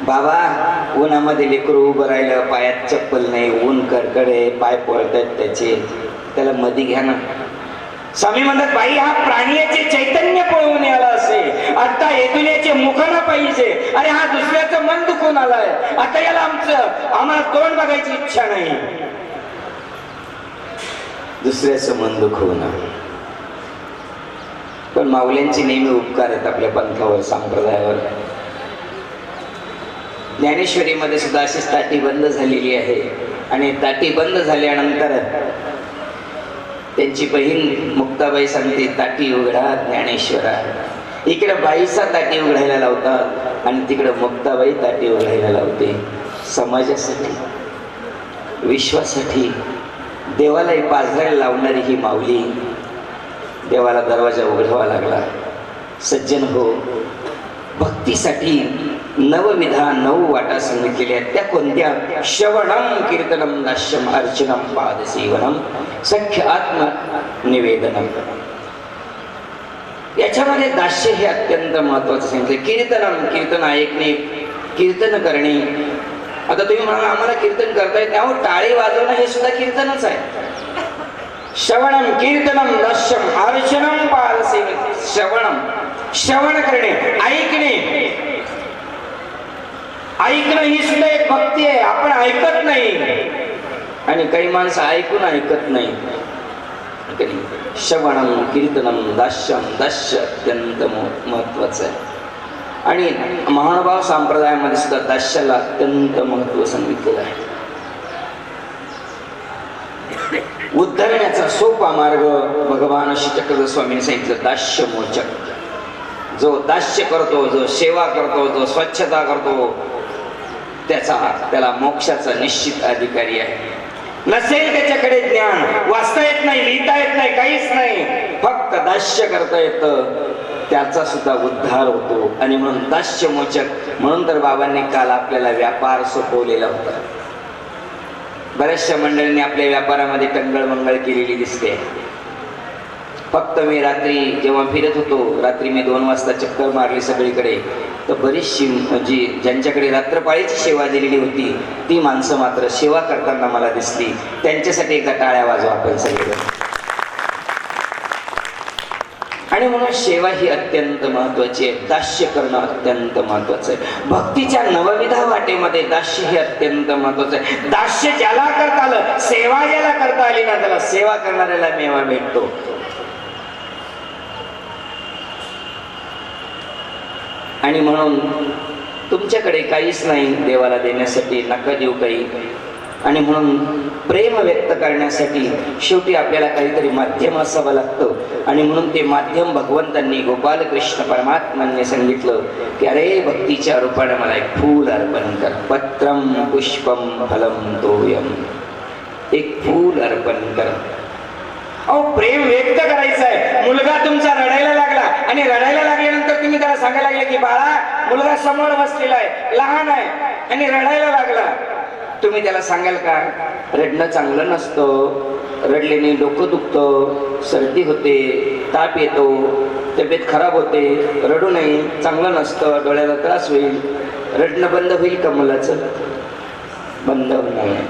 बाबा उन्हामध्ये लेकरू उभं राहिलं, पायात चप्पल नाही, ऊन कडकडे, पाय पळतात त्याचे, त्याला मधी घ्या ना. स्वामी म्हणतात बाई हा प्राण्याचे चैतन्य पळवून आला असेल, आता येथून मुख ना पाहिजे. अरे हा दुसऱ्याचं मन दुखून आलाय, आता याला आम्हाला तोंड बघायची इच्छा नाही. दुसऱ्याचं मन दुखवून. पण माऊल्यांचे नेहमी उपकार आहेत आपल्या पंथावर, संप्रदायावर. ज्ञानेश्वरीमध्ये सुद्धा अशी ताटी बंद झालेली आहे आणि ताटी बंद झाल्यानंतर त्यांची बहीण मुक्ताबाई सांगते ताटी उघडा ज्ञानेश्वरा. इकडे बाईचा ताटी उघडायला लावतात आणि तिकडे मुक्ताबाई ताटी उघडायला लावते. समाजासाठी, विश्वासाठी, देवालाही पाजरायला लावणारी ही माऊली. देवाला दरवाजा उघडावा लागला. सज्जन हो, भक्तीसाठी नवविधा 9 वाटा सांगितलेल्या आहेत. त्या कोणत्या? श्रवणम, कीर्तनम, दास्यम, अर्चनम, पादसेवनम, सख्य आत्म निवेदनम. याच्यामध्ये दास्य हे अत्यंत महत्वाचं सांगितलं. कीर्तनम, कीर्तन ऐकणे, कीर्तन करणे. आता तुम्ही म्हणाल आम्हाला कीर्तन करता येत नाही, टाळी वाजवणं हे सुद्धा कीर्तनच आहे. श्रवणम कीर्तनम दश्यम अर्चनम पादसेवे. श्रवण करणे, ऐकणे. ऐकणं ही सुद्धा एक भक्ती आहे. आपण ऐकत नाही आणि काही माणसं ऐकून ऐकत नाही. श्रवणम कीर्तनम दास्यम दास्य अत्यंत महत्वाचं आहे. आणि महानुभाव संप्रदायामध्ये सुद्धा दास्याला अत्यंत महत्व सांगितलेलं आहे. उद्धरण्याचा सोपा मार्ग भगवान श्री चक्रधर स्वामींनी सांगितलं, दास्य मोचक. जो दास्य करतो, जो सेवा करतो, जो स्वच्छता करतो, त्याला मोक्षाचा निश्चित अधिकारी आहे. नसेल त्याच्याकडे ज्ञान, वाचता येत नाही, लिहिता येत नाही, काहीच नाही, फक्त दास्य करता येतं, त्याचा सुद्धा उद्धार होतो. आणि म्हणून दास्य मोचक. म्हणून तर बाबांनी काल आपल्याला व्यापार सोपवलेला होता. बऱ्याचशा मंडळींनी आपल्या व्यापारामध्ये टंगळ मंगळ केलेली दिसते. फक्त मी रात्री जेव्हा फिरत होतो, रात्री मी 2 वाजता चक्कर मारली सगळीकडे, तर बरीचशी म्हणजे ज्यांच्याकडे रात्रपाळीची सेवा दिलेली होती ती माणसं मात्र सेवा करताना मला दिसली. त्यांच्यासाठी एकदा टाळ्या वाजवा आपण सगळेजण. आणि म्हणून सेवा ही अत्यंत महत्वाची आहे. दास्य करणं अत्यंत महत्वाचं आहे. भक्तीच्या नवविधा वाटेमध्ये दास्य हे अत्यंत महत्वाचं आहे. दास्य ज्याला करता आलं, सेवा ज्याला करता आली ना, त्याला सेवा करणाऱ्याला मेवा भेटतो. आणि म्हणून तुमच्याकडे काहीच नाही देवाला देण्यासाठी, नका देऊ काही. आणि म्हणून प्रेम व्यक्त करण्यासाठी शेवटी आपल्याला काहीतरी माध्यम असावं लागतं. आणि म्हणून ते माध्यम भगवंतांनी, गोपाल कृष्ण परमात्म्यांनी सांगितलं की अरे भक्तीच्या रूपाने मला एक फूल अर्पण कर. पत्रम पुष्पम फलम तोयम. एक फूल अर्पण कर. अहो, प्रेम व्यक्त करायचं आहे. मुलगा तुमचा रडायला लागला आणि रडायला लागल्यानंतर तुम्ही त्याला सांगायला लागले की बाळा, मुलगा समोर बसलेला आहे, लहान आहे आणि रडायला लागला. तुम्ही त्याला सांगाल का रडणं चांगलं नसतं, रडल्याने डोकं दुखतं, सर्दी होते, ताप येतो, तब्येत खराब होते, रडू नये, चांगलं नसतं, डोळ्याला त्रास होईल, रडणं बंद होईल का मुलाचं? बंद होणार नाही.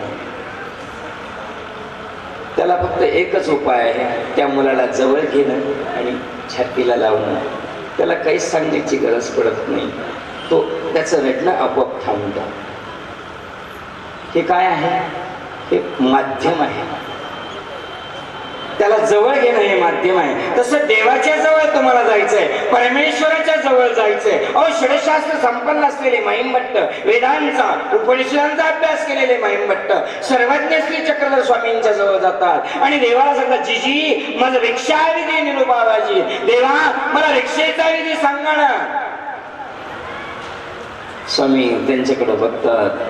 त्याला फक्त एकच उपाय आहे, त्या मुलाला जवळ घेणं आणि छातीला लावणं. त्याला काहीच सांगण्याची गरज पडत नाही, तो त्याचं रडणं आपोआप थांबतं. हे काय आहे? हे माध्यम आहे. त्याला जवळ घेणं हे माध्यम आहे. तसं देवाच्या जवळ तुम्हाला जायचंय, परमेश्वराच्या जवळ जायचंय. अहो, षडशास्त्र संपन्न असलेले महिमभट्ट, वेदांचा उपनिषदांचा अभ्यास केलेले महिमभट्ट सर्वज्ञ श्री चक्रधर स्वामींच्या जवळ जातात आणि देवाला सांगतात, जीजी माझं भिक्षाविधी निरुबाबाजी, देवा मला भिक्षेचा विधी सांगा ना. स्वामी त्यांच्याकडे बघतात.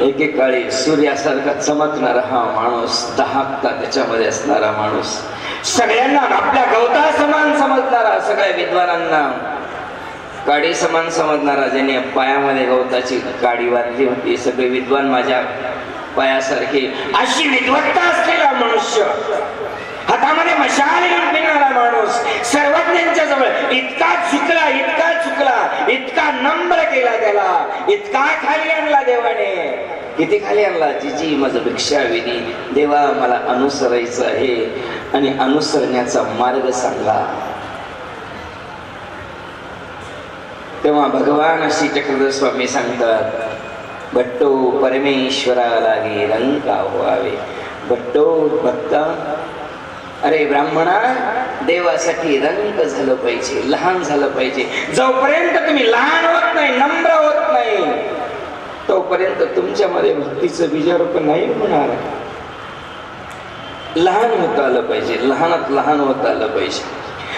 एकेकाळी सूर्यासारखा चमकणारा हा माणूस, दहाकता त्याच्यामध्ये असणारा माणूस, सगळ्यांना आपल्या गवता समान समजणारा, सगळ्या विद्वानांना काडी समान समजणारा, ज्याने पायामध्ये गवताची काडी बांधली होती, सगळे विद्वान माझ्या पायासारखे, अशी विद्वत्ता असलेला मनुष्य, हातामध्ये मशाल घेऊन फिरणारा माणूस, सर्वज्ञांच्या जवळ इतका चुकला, इतका चुकला, इतका नम्र केला त्याला, इतका खाली आणला देवाने. किती खाली आणला? जीजी माझं भिक्षाविधी, देवा मला अनुसरायचं आहे आणि अनुसरण्याचा मार्ग सांगा. तेव्हा भगवान श्री चक्रधर स्वामी सांगतात, भट्टो परमेश्वरा लागे रंका व्हावे. भट्टो भक्ता, अरे ब्राह्मणा, देवासाठी रंग झालं पाहिजे, लहान झालं पाहिजे. जोपर्यंत तुम्ही लहान होत नाही, नम्र होत नाही, तोपर्यंत तुमच्यामध्ये भक्तीचं बीजारोपण नाही होणार. लहान होत आलं पाहिजे, लहानात लहान होत आलं पाहिजे.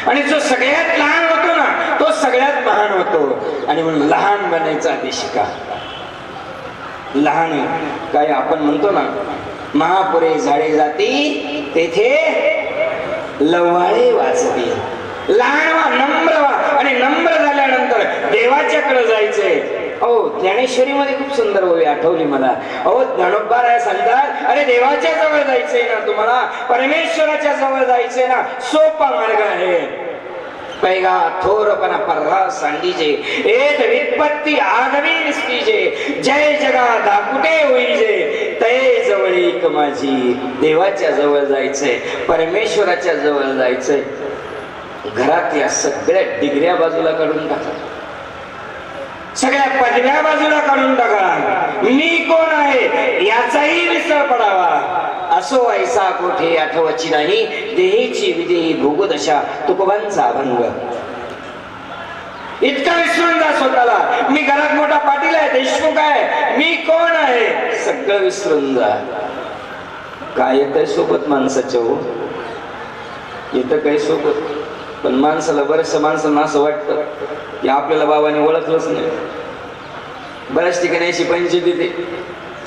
आणि जो सगळ्यात लहान होतो ना, तो सगळ्यात महान होतो. आणि म्हणून लहान बनायचा आधी शिका. लहान काय आपण म्हणतो ना, महापुरे झाडे जाती तेथे लवाळे वाचते. लहान व्हा, नम्र व्हा. आणि नम्र झाल्यानंतर देवाच्याकडे जायचंय. अहो, ज्ञानेश्वरीमध्ये खूप सुंदर ओवी आठवली मला. अहो, ज्ञानोबा सांगतात, अरे देवाच्या जवळ जायचंय ना तुम्हाला, परमेश्वराच्या जवळ जायचंय ना, सोपा मार्ग आहे. पैगा थोरपणा पर्रा सांडीजे एक विपत्ती आगवी निसतीजे जय जगा दाकुटे होईजे तये जवळ एक माझी. देवाच्या जवळ जायचंय, परमेश्वराच्या जवळ जायचंय. घरातल्या सगळ्या डिग्र्या बाजूला काढून टाका, सगळ्या पदव्या बाजूला काढून टाका. मी कोण आहे याचाही विसर पडावा. असो ऐसा कोठे आठवाची नाही, देहीची विदेही भोगदशा तुकोबांचा अभंग. इतका विसरून जा स्वतःला. मी घरात मोठा पाटील आहे, देशमुख आहे, मी कोण आहे सगळं विसरून जा. काय येतंय सोबत माणसाच्या हो, येतं काही सोबत. पण माणसाला, बऱ्याचशा माणसांना असं वाटतं की आपल्याला बाबाने ओळखलंच नाही. बऱ्याच ठिकाणी अशी पंचायत येते,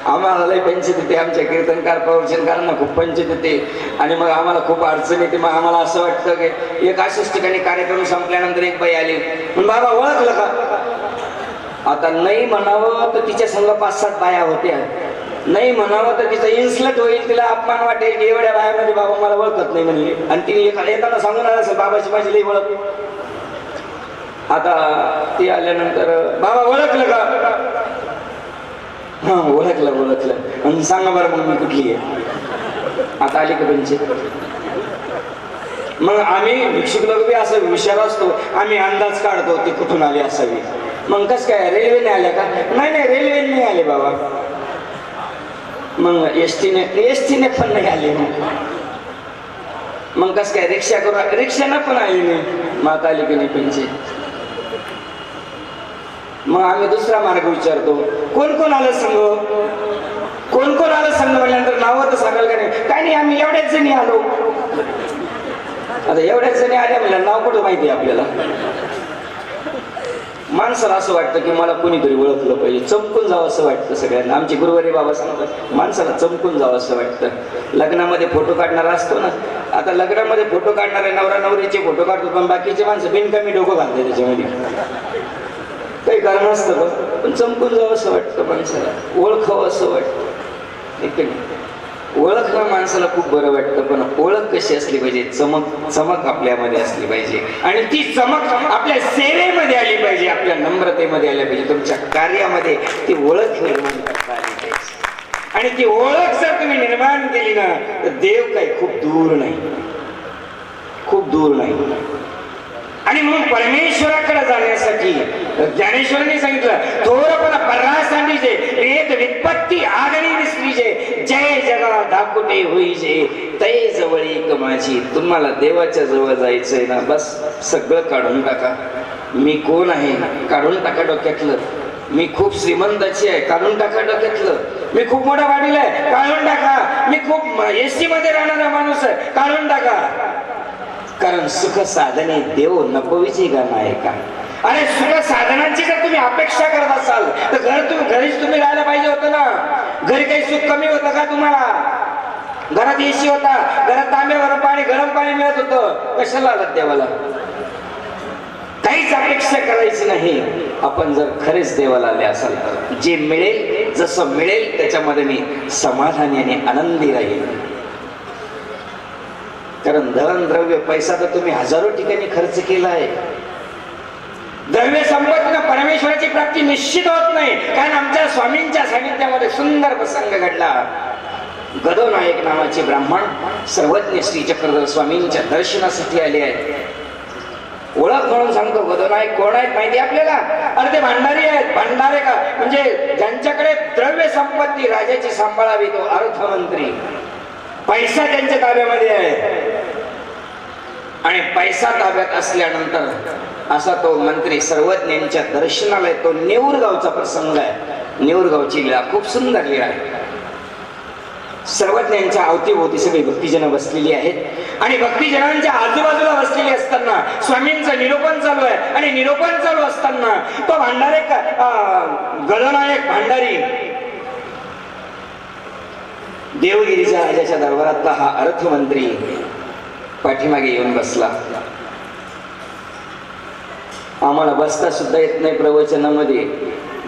आम्हाला लय पंचायत येते, आमच्या कीर्तनकार प्रवचनकारांना खूप पंचायत येते आणि मग आम्हाला खूप अडचण येते. मग आम्हाला असं वाटतं की एक अशाच ठिकाणी कार्यक्रम संपल्यानंतर एक बाई आली, पण बाबा ओळखलं का? आता नाही म्हणावं तर तिच्या संग 5-7 बाया होत्या, नाही म्हणावं तर तिचं इन्सल्ट होईल, तिला अपमान वाटेल की एवढ्या बायामध्ये बाबा मला ओळखत नाही म्हणले. आणि तिने एखादा सांगून आला असेल बाबाची माझी लई ओळख. आता ती आल्यानंतर बाबा ओळखलं का? हा ओळखलं. आणि सांगा बरं मग मी कुठली आहे. आता आली का तुमची? मग आम्ही भिक्षुक लोक बी असं हुशार असतो, आम्ही अंदाज काढतो ती कुठून आली असावी. मग कस काय रेल्वेने आल्या का? नाही रेल्वेने नाही आले बाबा. मग एसटीने पण नाही आले. मग कस काय रिक्षा करून? रिक्षानं पण आली नाही. माता आली की नाही पंचे? मग आम्ही दुसरा मार्ग विचारतो, कोण कोण आलं संघ, कोण कोण आलं संघ म्हटल्यानंतर नावं तर सांगाल का नाही? काय नाही आम्ही एवढ्याच जणी आलो. आता एवढ्याच जणी आल्या म्हणजे नाव कुठं माहिती आहे आपल्याला? माणसाला असं वाटतं की मला कोणीतरी ओळखलं पाहिजे, चमकून जावं असं वाटतं सगळ्यांना. आमचे गुरुवारी बाबा सांगतात माणसाला चमकून जावं असं वाटतं. लग्नामध्ये फोटो काढणारा असतो ना, आता लग्नामध्ये फोटो काढणारे नवरा नवरीचे फोटो काढतो, पण बाकीचे माणसं बिनकामी डोकं घालते त्याच्यामध्ये. काही कारण असतं पण चमकून जावं असं वाटतं माणसाला, ओळखावं असं वाटतं. ओळखणं माणसाला खूप बरं वाटतं, पण ओळख कशी असली पाहिजे? चमक आपल्यामध्ये असली पाहिजे. आणि ती चमक आपल्या सेवेमध्ये आली पाहिजे, आपल्या नम्रतेमध्ये आली पाहिजे, तुमच्या कार्यामध्ये ती ओळख निर्माण करता आली पाहिजे. आणि ती ओळख जर तुम्ही निर्माण केली ना तर देव काही खूप दूर नाही, खूप दूर नाही. आणि म्हणून परमेश्वराकडे जाण्यासाठी ज्ञानेश्वरांनी सांगितलं, थोरपणा पर्रा सांडीजे एक विपत्ती आगणी विसरीजे जय जगा दाकुटे होईजे तये जवळ एक माझी. तुम्हाला देवाच्या जवळ जायचंय ना, बस सगळं काढून टाका. मी कोण आहे काढून टाका डोक्यातलं. मी खूप श्रीमंताची आहे काढून टाका डोक्यातलं. मी खूप मोठा वाढील आहे काढून टाका. मी खूप एसटी मध्ये राहणारा माणूस आहे काढून टाका. कारण सुख साधने देव नपविचे गाणं आहे का? अरे सुख साधनाची जर तुम्ही अपेक्षा करत असाल तर घरीच तुम्ही राहायला पाहिजे होतं ना. घरी काही सुख कमी होतं का तुम्हाला? घरात एसी होता, घरात तांब्यावर पाणी गरम पाणी मिळत होतं, कशाला आलात देवाला? काहीच अपेक्षा करायची नाही. आपण जर खरेच देवाला आले असाल तर जे मिळेल जसं मिळेल त्याच्यामध्ये मी समाधानी आणि आनंदी राहील. कारण धन द्रव्य पैसा तर तुम्ही हजारो ठिकाणी खर्च केला आहे. द्रव्य संपत्तीनं परमेश्वराची प्राप्ती निश्चित होत नाही. कारण आमच्या स्वामींच्या सानिध्यामध्ये सुंदर प्रसंग घडला. गदोनायक नावाचे ब्राह्मण सर्वज्ञ श्री चक्रधर स्वामींच्या दर्शनासाठी आले आहेत. ओळख म्हणून सांगतो, गदोनायक कोण आहेत माहिती आपल्याला? अरे ते भांडारी आहेत. भांडारे का म्हणजे ज्यांच्याकडे द्रव्य संपत्ती राजाची सांभाळावी, तो अर्थमंत्री. पैसा त्यांच्या ताब्यामध्ये आहे. आणि पैसा ताब्यात असल्यानंतर असा तो मंत्री सर्वज्ञांच्या दर्शनाला येतो. नेऊर गावचा प्रसंग आहे. नेऊर गावची लीळा खूप सुंदर लीळा आहे. सर्वज्ञांच्या अवतीभोवती सगळी भक्तिजन बसलेली आहेत आणि भक्तिजनांच्या आजूबाजूला बसलेली असताना स्वामींचं निरोपण चालू आहे. आणि निरोपण चालू असताना तो भांडारे गदोनायक भांडारी देवगिरीच्या राजाच्या दरबारातला हा अर्थमंत्री पाठीमागे येऊन बसला. आम्हाला बसता सुद्धा येत नाही प्रवचनामध्ये.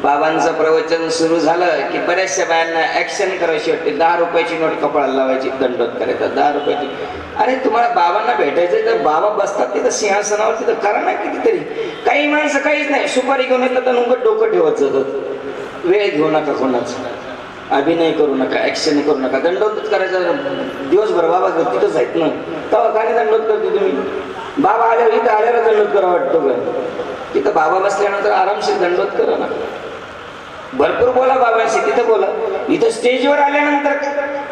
बाबांचं प्रवचन सुरू झालं की बऱ्याचशा बायांना ऍक्शन करायची वाटते. 10 रुपयाची नोट कपाळाला लावायची, दंडोत करायचा. 10 रुपयाची. अरे तुम्हाला बाबांना भेटायचं तर बाबा बसतात तिथं सिंहासनावर, तिथं करा ना कितीतरी. काही माणसं काहीच नाही, सुपारी घेऊन येतात तर नुकत डोकं ठेवत जातात. वेळ घेऊ नका कोणाचं, अभिनय करू नका, ऍक्शन करू नका. दंडोतच करायचं दिवसभर. बाबा तिथंच आहेत ना, तेव्हा काय दंडोत करते तुम्ही? बाबा आल्यावर इथं आल्यावर दंडोत करा वाटतो का? तिथं बाबा बसल्यानंतर आरामशीर दंडोत करा ना. भरपूर बोला बाबांशी, तिथं बोला. इथं स्टेजवर आल्यानंतर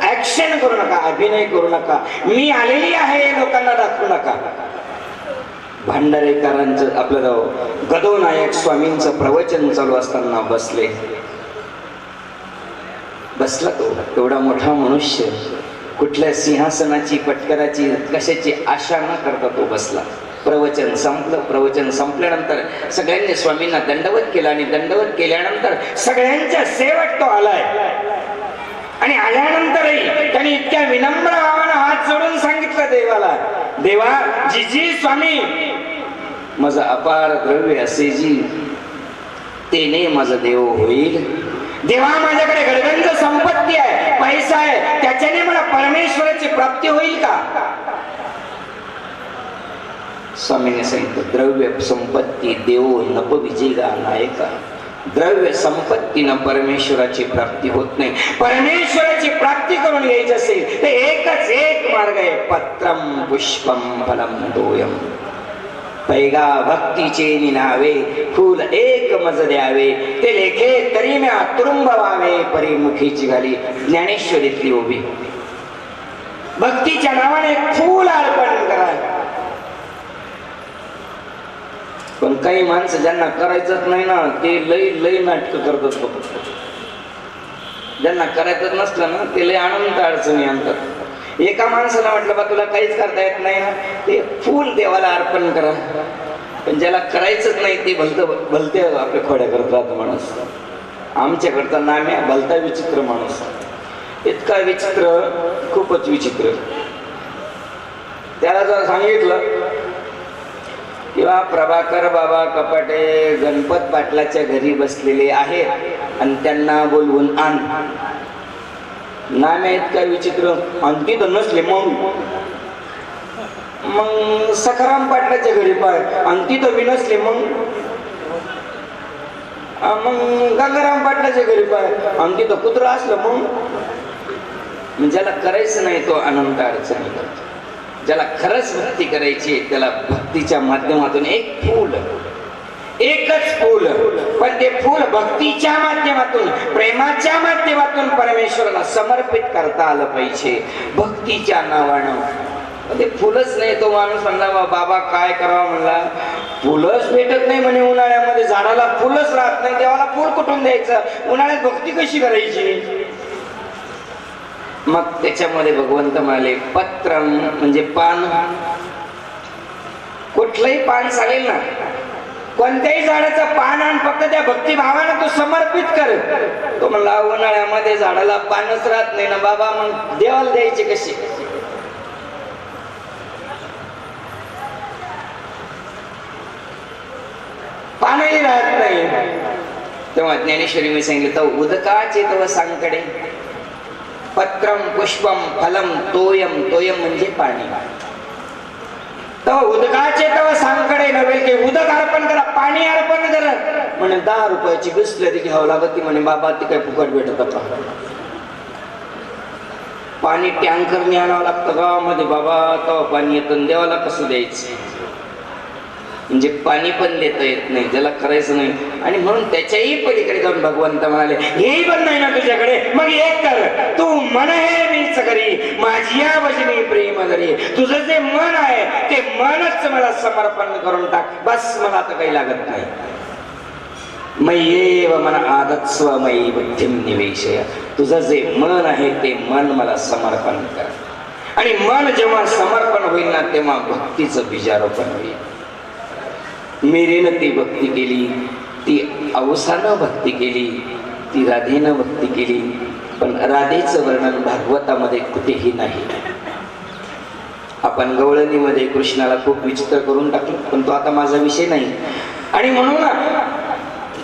ऍक्शन करू नका, अभिनय करू नका. मी आलेली आहे हे लोकांना दाखवू नका. भांडारेकरांचं आपलं गदोनायक स्वामींचं प्रवचन चालू असताना बसला तो एवढा मोठा मनुष्य. कुठल्या सिंहासनाची, पटकराची, कशाची आशा न करता तो बसला. प्रवचन संपलं. प्रवचन संपल्यानंतर सगळ्यांनी स्वामींना दंडवत केला आणि दंडवत केल्यानंतर सगळ्यांच्या सेवक तो आलाय. आणि आल्यानंतरही त्यांनी इतक्या विनम्र भावानं हात जोडून सांगितलं देवाला, देवा जी स्वामी, माझं अपार द्रव्य असे जी, तेने माझं देव होईल. देवा माझ्याकडे गडगंज संपत्ती आहे, पैसा आहे, त्याच्याने मला परमेश्वराची प्राप्ती होईल का? स्वामीने सांगितलं, द्रव्य संपत्ती देव नप विजेगा नायका. द्रव्य संपत्तीनं परमेश्वराची प्राप्ती होत नाही. परमेश्वराची प्राप्ती करून घ्यायची असेल तर एकच एक मार्ग आहे, पत्रम पुष्पम फलम तोयम. पैगा भक्तीचे निनावे, फूल एक मज द्यावे, ते लेखे तरी म्या तुरुंब व्हावे, परिमुखीची घाली. ज्ञानेश्वरीतली उभी. भक्तीच्या नावाने फूल अर्पण करा. पण काही माणसं ज्यांना करायचंच नाही ना, ते लई नाटक करतात. ज्यांना करायचं नसलं ना, ते लई अनंत अडचणी आणतात. एका माणसाला म्हटलं बा तुला काहीच करता येत नाही ना, ते फूल देवाला अर्पण करा. पण ज्याला करायचंच नाही ते भलते आपल्या खोड्या करत राहतो माणूस. आमच्याकडचा नाम आहे भलता विचित्र माणूस. इतका विचित्र, खूपच विचित्र. त्याला जर सांगितलं किंवा प्रभाकर बाबा कपाटे गणपत पाटलाच्या घरी बसलेले आहेत आणि त्यांना बोलवून आण. नाम आहेत काय विचित्र. आणखी तर नसले मग सखाराम पाटलाच्या घरी पाय, आणखी तर विनसले मग गंगाराम पाटलाच्या घरी पाय, आणखी तर कुत्र असलं मग. ज्याला करायचं नाही तो अनंत अडचणी करतो. ज्याला खरंच भक्ती करायची त्याला भक्तीच्या माध्यमातून एक फूल, एकच फूल, पण ते फूल भक्तीच्या माध्यमातून, प्रेमाच्या माध्यमातून परमेश्वराला समर्पित करता आलं पाहिजे. भक्तीच्या नावानं ते फुलच नाही. तो माणूस म्हणला बाबा काय करावं, म्हणला फुलच भेटत नाही म्हणे उन्हाळ्यामध्ये, झाडाला फुलच राहत नाही, देवाला फुल कुठून द्यायचं, उन्हाळ्यात भक्ती कशी करायची? मग त्याच्यामध्ये भगवंत म्हणाले पत्रम म्हणजे पान. कुठलंही पान चालेल ना, कोणत्याही झाडाचं पान आण, फक्त त्या भक्तिभावानं तू समर्पित कर. तो म्हणला उन्हाळ्यामध्ये झाडाला पानच राहत नाही ना बाबा, मग देवाला द्यायचे कशी? पानही राहत नाही. तेव्हा ज्ञानेश्वरी मी सांगितलं तर उदकाचे तव सांकडे, पत्रम पुष्पम फलम तोयम. तोयम म्हणजे पाणी. तव उदकाचे तव सांकडे नव्हे की उदक अर्पण करा, पाणी अर्पण करा. म्हणे 10 रुपयाची बिस्लरी घ्यावं लागत. ती म्हणे बाबा ती काय फुकट भेटत का? पाणी टँकरने आणावं लागतं गावामध्ये बाबा, तेव्हा पाणी येतं. देवाला कसं द्यायचं? म्हणजे पाणी पण देता येत नाही, ज्याला करायचं नाही. आणि म्हणून त्याच्याही पलीकडे जाऊन भगवंत म्हणाले हेही पण नाही ना तुझ्याकडे, मग एक कर, तू मन हे मीच करी, माझी या भजनी प्रेम धरी. तुझं जे मन आहे ते मनच मला समर्पण करून टाक, बस मला आता काही लागत नाही. मय्येव मन आदत्स्व मयी बुद्धिम निवेशय. तुझं जे मन आहे ते मन मला समर्पण कर. आणि मन जेव्हा समर्पण होईल ना तेव्हा भक्तीचं बीजारोपण होईल. मीरेनं ती भक्ती केली, ती औसानं भक्ती केली, ती राधेनं भक्ती केली. पण राधेचं वर्णन भागवतामध्ये कुठेही नाही. आपण गवळणीमध्ये कृष्णाला खूप विचित्र करून टाकलं, पण तो आता माझा विषय नाही. आणि म्हणून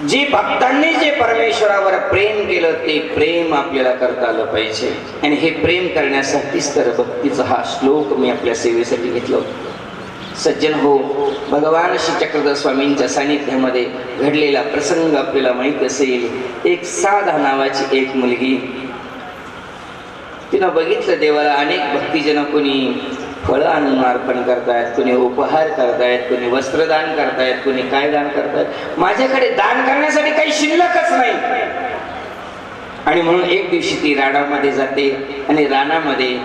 जी भक्तांनी जे परमेश्वरावर प्रेम केलं ते प्रेम आपल्याला करता आलं पाहिजे. आणि हे प्रेम करण्यासाठीच तर भक्तीचा हा श्लोक मी आपल्या सेवेसाठी घेतला होता. सज्जन हो, भगवान श्री चक्रधर स्वामींच्या सानिध्यामध्ये घडलेला प्रसंग आपल्याला माहित असेल. एक साधा नावाची एक मुलगी, तिनं बघितलं देवाला अनेक भक्तिजन कोणी फळं आणून अर्पण करतायत, कोणी उपहार करतायत, कोणी वस्त्रदान करतायत, कोणी काय दान करतायत. माझ्याकडे दान करण्यासाठी काही शिल्लकच नाही. आणि म्हणून एक दिवशी ती रानामध्ये जाते आणि रानामध्ये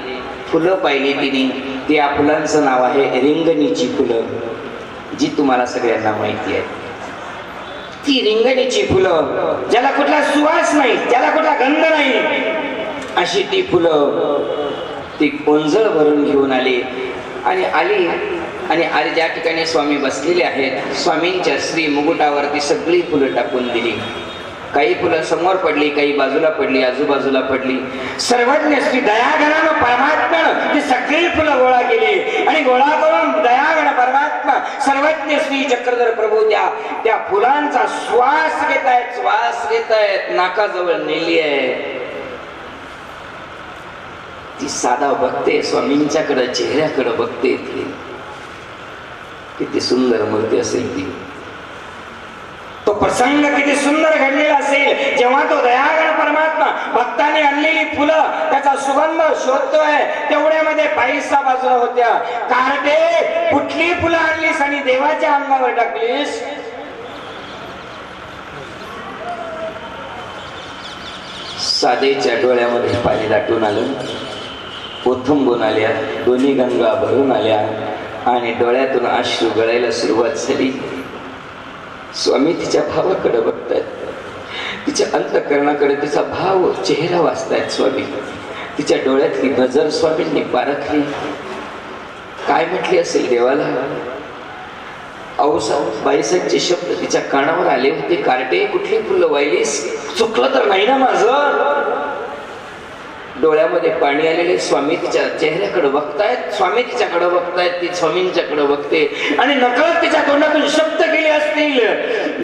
फुलं पाहिली तिने. त्या फुलांचं नाव आहे रिंगणीची फुलं, जी तुम्हाला सगळ्यांना माहिती आहे. ती रिंगणीची फुलं, ज्याला कुठला सुवास नाही, ज्याला कुठला गंध नाही, अशी ती फुलं ती ओंजळ भरून घेऊन आली. आणि ज्या ठिकाणी स्वामी बसलेले आहेत, स्वामींच्या श्री मुकुटावरती सगळी फुलं टाकून दिली. काही फुलं समोर पडली, काही बाजूला पडली, आजूबाजूला पडली. सर्वज्ञ श्री दयागणानं परमात्म्यानं ती सगळी फुलं गोळा केली आणि गोळा करून दयागण परमात्मा सर्वज्ञ श्री चक्रधर प्रभू त्या फुलांचा श्वास घेतायत, नाकाजवळ नेली आहे. ती साधा बघते, स्वामींच्याकडे चेहऱ्याकडे बघते. किती सुंदर मूर्ती असेल ती. तो प्रसंग किती सुंदर घडलेला असेल. जेव्हा तो दयागण परमात्मा भक्तांनी आणलेली फुलं त्याचा सुगंध शोधतोय, तेवढ्यामध्ये बाईसा बाजूला होत्या. कार्टे, कुठली फुलं आणलीस आणि देवाच्या अंगावर टाकलीस? साधेच्या डोळ्यामध्ये पाणी दाटून आलं, ओथंबून आल्या, दोन्ही गंगा भरून आल्या आणि डोळ्यातून अश्रू गळायला सुरुवात झाली. स्वामी तिच्या भावाकडे बघतायत, तिच्या अंतःकरणाकडे तिचा भाव चेहरा वाचतायत स्वामी. तिच्या डोळ्यातली नजर स्वामींनी पारखली. काय म्हटली असेल देवाला? बाईसांचे शब्द तिच्या कानावर आले होते. कार्टे, कुठली फुलं वाहिलीस? चुकलं तर नाही ना माझं? डोळ्यामध्ये पाणी आलेले स्वामी तिच्या चेहऱ्याकडे बघतायत, स्वामी तिच्याकडे बघतायत, ती स्वामींच्याकडे बघते आणि नकळत तिच्या तोंडातून शब्द गेले असतील.